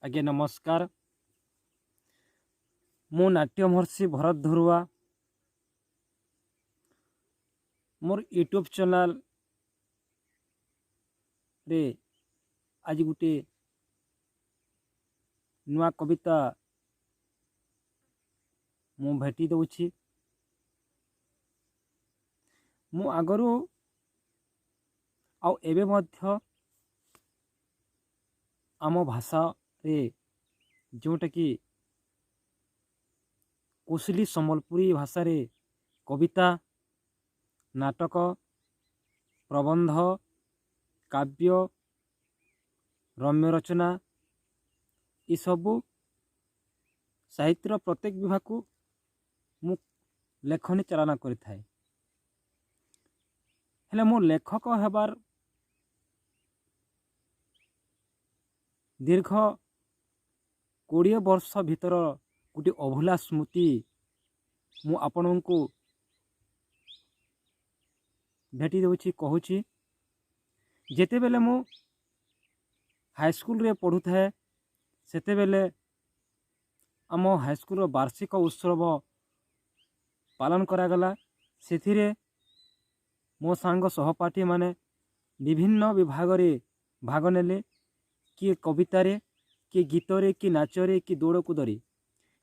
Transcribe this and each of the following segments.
आज्ञा नमस्कार। मो नाट्य महर्षि भरत धरुआ मोर यूट्यूब चैनल रे आज गोटे नुआ कविता मु भेटी दउछि। मु आगरू आउ एबे मध्य आम भाषा रे जोटा कि कोसली सम्बलपुरी भाषा रे कविता नाटक प्रबंध काव्य रम्य रचना ये सबू साहित्य प्रत्येक विभाग को मु लेखनी चालना करिथाए। हेले मो लेखक हेबार दीर्घ 20 वर्ष भितर गोटे अभूला स्मृति मु आपण को भेटी देउछि कहूछि। जेते बेले मु हाईस्कूल रे पढ़ुଥାଏ सेते बेले आम हाईस्कूल वार्षिक उत्सव पालन करागला। सेथिरे मो सांग सहपाठी माने विभिन्न विभाग रे भाग नेले, किए कवितारे किए गीतरे कि नाचरे कि दौड़ कूदरे।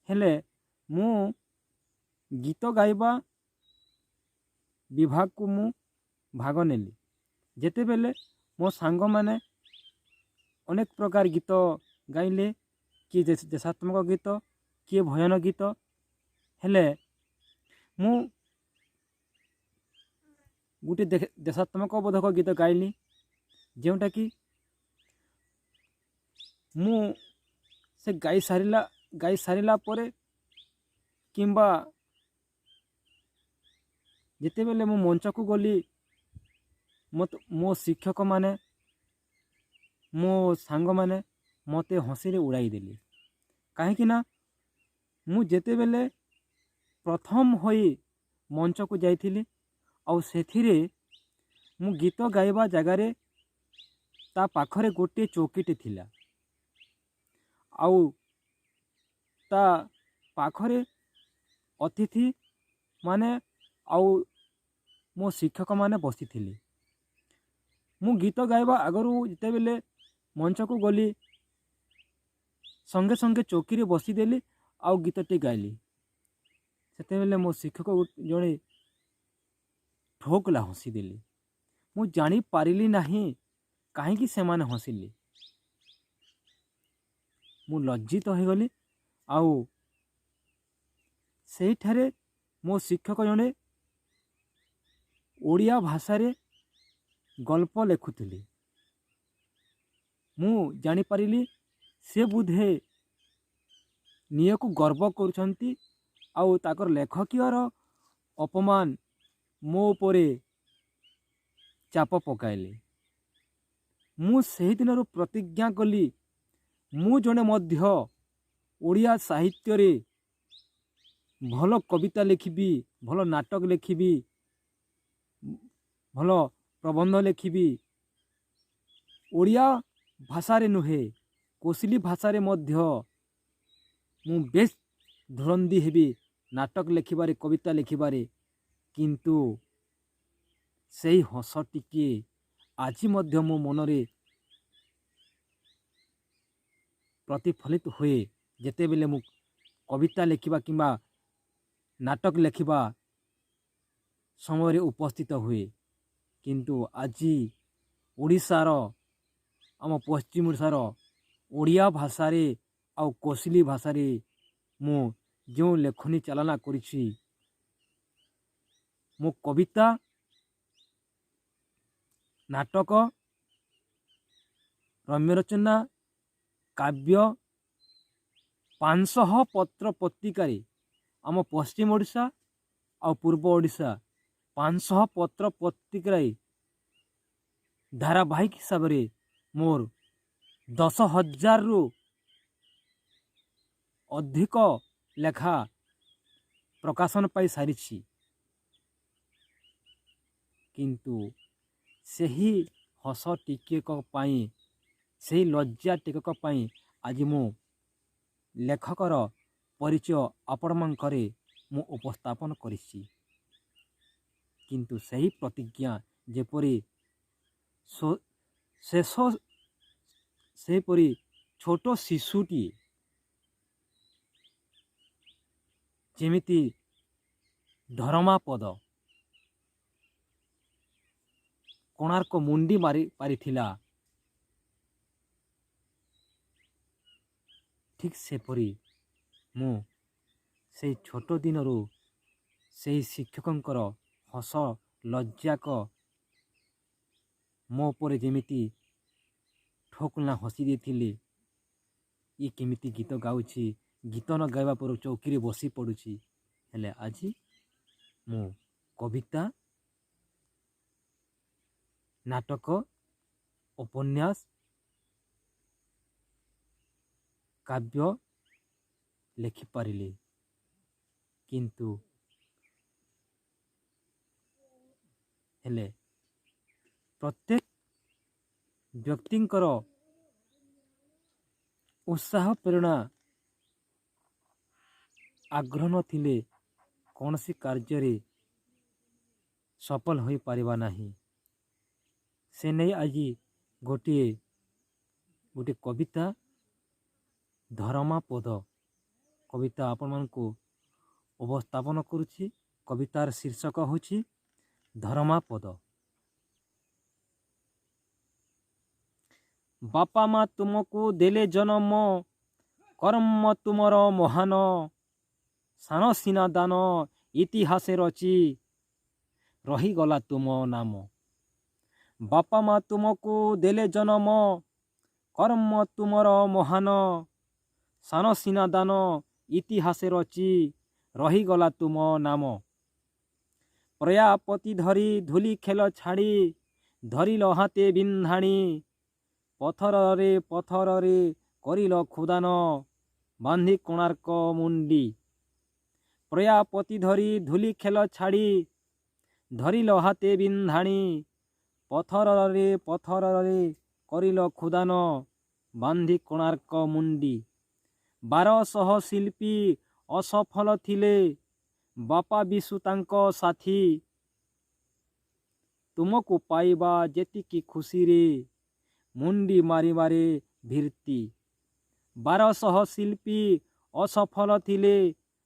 हेले मु गीत गाइबा विभाग को मु भाग नेली। जेते बेले मो सांग माने अनेक प्रकार गीत गाइले, किए देशात्मक गीत किए भजन गीत। हेले मु गोटे देशात्मक बोधक गीत गाइली जोटा कि मु से गाई सारिला परे किंबा जिते बेले मु मंच को गली मो शिक्षक माने मो सांग माने मते हसी रे उड़ाई देली। कहीं ना मु जेते बेले प्रथम होई मंच को जाइथिली आउ सेथिरे मु गीत गाइबा जगारे ता पाखरे गोटे चौकीटे थिला आउ ता पाखरे अतिथि माने आउ मो शिक्षक माने बसी थिले। मु गीत गाइबा आगरू जिते बेले मंच को गली संगे संगे चौकी रे बसी देली आउ गीतटी गाइली। सेते बेले मो शिक्षक जड़े ठोकला हसी देली। मु जानी पारिली नाही कहीं से माने हसिले। मु लज्जित हो गली आउ सेही ठारे मो शिक्षक जने ओडिया भाषा रे गल्प लेखुथिले। मु जानी पारिली से बुधे निये को गर्व करुछंती आउ ताकर लेखकीयर अपमान मो उपरे चाप पकाइले। मु सही दिन प्रतिज्ञा कली मु जने मध्य ओडिया साहित्य रे भल कविता लिखिबी, भल नाटक लिखिबी, भल प्रबंध लिखिबी। ओडिया भाषा रे नुहे कोसली भाषा रे मध्य मु बेस धुरंदी हेबी नाटक लिखिबारे कविता लिखिबारे। किंतु सेही हस टिके आज मध्य मो मनरे प्रतिफलित हुए जेते बेले मु कविता लिखिबा किंबा नाटक लिखिबा समय उपस्थित हुए। किंतु आज ओडिशार आम पश्चिम ओडिशार ओडिया भाषा रे आउ कोसली भाषा रे मु जो लेखनी चालना करिछि मो कविता नाटक रम्य रचना काव्य 500 पत्र पत्रिका आम पश्चिम ओडिशा आ पूर्व ओडिशा 500 पत्र पत्रिका धारावाहिक हिसाब रे मोर 10,000 रु अधिक लेखा प्रकाशन पाई सारिछि। किंतु सही हस टिकेक पाई, सही लज्जा टिकेक पाई ଆଜି ମୁଁ ଲେଖକର ପରିଚୟ ଆପଣମାନଙ୍କରେ ମୁଁ ଉପସ୍ଥାପନ କରିଛି। କିନ୍ତୁ ସେହି ପ୍ରତିଜ୍ଞା ଯେପରି ଶେଷ ସେହିପରି ଛୋଟ ଶିଶୁଟିଏ ଯେମିତି ଧର୍ମାପଦ କୋଣାର୍କ ମୁଣ୍ଡି ମାରି ପାରିଥିଲା, ଠିକ୍ ସେପରି ମୁଁ ସେଇ ଛୋଟ ଦିନରୁ ସେହି ଶିକ୍ଷକଙ୍କର ହସ ଲଜ୍ଜାକ ମୋ ଉପରେ ଯେମିତି ଠୋକନା ହସି ଦେଇଥିଲେ, ଇଏ କେମିତି ଗୀତ ଗାଉଛି, ଗୀତ ନ ଗାଇବା ପରେ ଚୌକିରେ ବସି ପଡ଼ୁଛି। ହେଲେ ଆଜି ମୁଁ କବିତା, ନାଟକ, ଉପନ୍ୟାସ, କାବ୍ୟ ଲେଖିପାରିଲି। କିନ୍ତୁ ହେଲେ ପ୍ରତ୍ୟେକ ବ୍ୟକ୍ତିଙ୍କର ଉତ୍ସାହ ପ୍ରେରଣା ଆଗ୍ରହ ନଥିଲେ କୌଣସି କାର୍ଯ୍ୟରେ ସଫଳ ହୋଇପାରିବା ନାହିଁ। ସେ ନେଇ ଆଜି ଗୋଟିଏ କବିତା ଧର୍ମାପଦ କବିତା ଆପଣମାନଙ୍କୁ ଉପସ୍ଥାପନ କରୁଛି। କବିତାର ଶୀର୍ଷକ ହେଉଛି ଧର୍ମାପଦ। ବାପା ମା ତୁମକୁ ଦେଲେ ଜନ୍ମ, କର୍ମ ତୁମର ମହାନ, ସାନ ସିନା ଦାନ ଇତିହାସେ ରଚି, ରହିଗଲା ତୁମ ନାମ। ବାପା ମା ତୁମକୁ ଦେଲେ ଜନ୍ମ, କର୍ମ ତୁମର ମହାନ, ସାନ ସିନା ଦାନ ଇତିହାସେ ରଚି, ରହିଗଲା ତୁମ ନାମ। ପ୍ରଜାପତି ଧରି ଧୂଳି ଖେଳ ଛାଡ଼ି, ଧରିଲ ହାତେ ବିନ୍ଧାଣି, ପଥରରେ କରିଲ ଖୁଦାନ, ବାନ୍ଧି କୋଣାର୍କ ମୁଣ୍ଡି। ପ୍ରଜାପତି ଧରି ଧୂଳି ଖେଳ ଛାଡ଼ି, ଧରିଲ ହାତେ ବିନ୍ଧାଣି, ପଥରରେ କରିଲ ଖୁଦାନ, ବାନ୍ଧି କୋଣାର୍କ ମୁଣ୍ଡି। 1200 ଶିଳ୍ପୀ ଅସଫଳ ଥିଲେ, ବାପା ବିଶୁ ତାଙ୍କ ସାଥୀ, ତୁମକୁ ପାଇବା ଯେତିକି ଖୁସିରେ, ମୁଣ୍ଡି ମାରିବାରେ ଭୀର୍ତ୍ତି। 1200 ଶିଳ୍ପୀ ଅସଫଳ ଥିଲେ,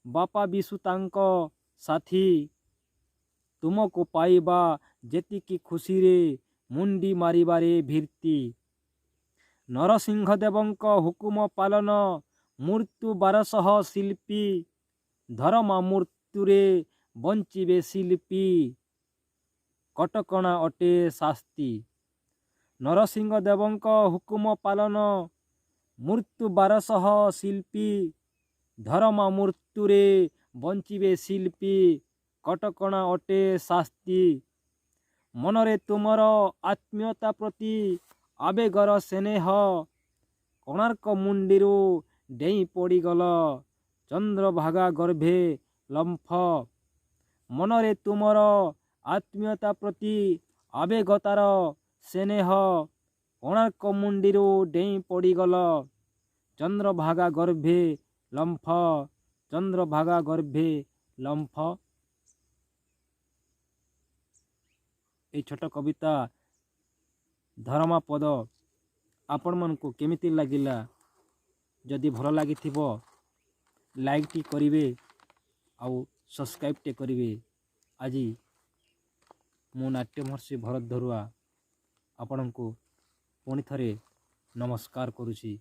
ବାପା ବିଶୁ ତାଙ୍କ ସାଥୀ, ତୁମକୁ ପାଇବା ଯେତିକି ଖୁସିରେ, ମୁଣ୍ଡି ମାରିବାରେ ଭୀର୍ତ୍ତି। ନରସିଂହ ଦେବଙ୍କ ହୁକୁମ ପାଳନ, ମୃତ୍ୟୁ 1200 ଶିଳ୍ପୀ, ଧର୍ମ ମୃତ୍ୟୁରେ ବଞ୍ଚିବେ ଶିଳ୍ପୀ, କଟକଣା ଅଟେ ଶାସ୍ତି। ନରସିଂହ ଦେବଙ୍କ ହୁକୁମ ପାଳନ, ମୃତ୍ୟୁ 1200 ଶିଳ୍ପୀ, ଧର୍ମ ମୃତ୍ୟୁରେ ବଞ୍ଚିବେ ଶିଳ୍ପୀ, କଟକଣା ଅଟେ ଶାସ୍ତି। ମନରେ ତୁମର ଆତ୍ମୀୟତା ପ୍ରତି ଆବେଗର ସ୍ନେହ, କୋଣାର୍କ ମୁଣ୍ଡିରୁ ଡେଇଁ ପଡ଼ିଗଲ, ଚନ୍ଦ୍ରଭାଗା ଗର୍ଭେ ଲମ୍ଫ। ମନରେ ତୁମର ଆତ୍ମୀୟତା ପ୍ରତି ଆବେଗତାର ସ୍ନେହ, କୋଣାର୍କ ମୁଣ୍ଡିରୁ ଡେଇଁ ପଡ଼ିଗଲ, ଚନ୍ଦ୍ରଭାଗା ଗର୍ଭେ ଲମ୍ଫ, ଚନ୍ଦ୍ରଭାଗା ଗର୍ଭେ ଲମ୍ଫ। এই ଛୋଟ କବିତା ଧର୍ମାପଦ ଆପଣମାନଙ୍କୁ କେମିତି ଲାଗିଲା? ଯଦି ଭଲ ଲାଗିଥିବ ଲାଇକ୍ଟି କରିବେ ଆଉ ସବସ୍କ୍ରାଇବ୍ଟେ କରିବେ। ଆଜି ମୁଁ ନାଟ୍ୟ ମହର୍ଷି ଭରତ ଧରୁଆ ଆପଣଙ୍କୁ ପୁଣି ଥରେ ନମସ୍କାର କରୁଛି।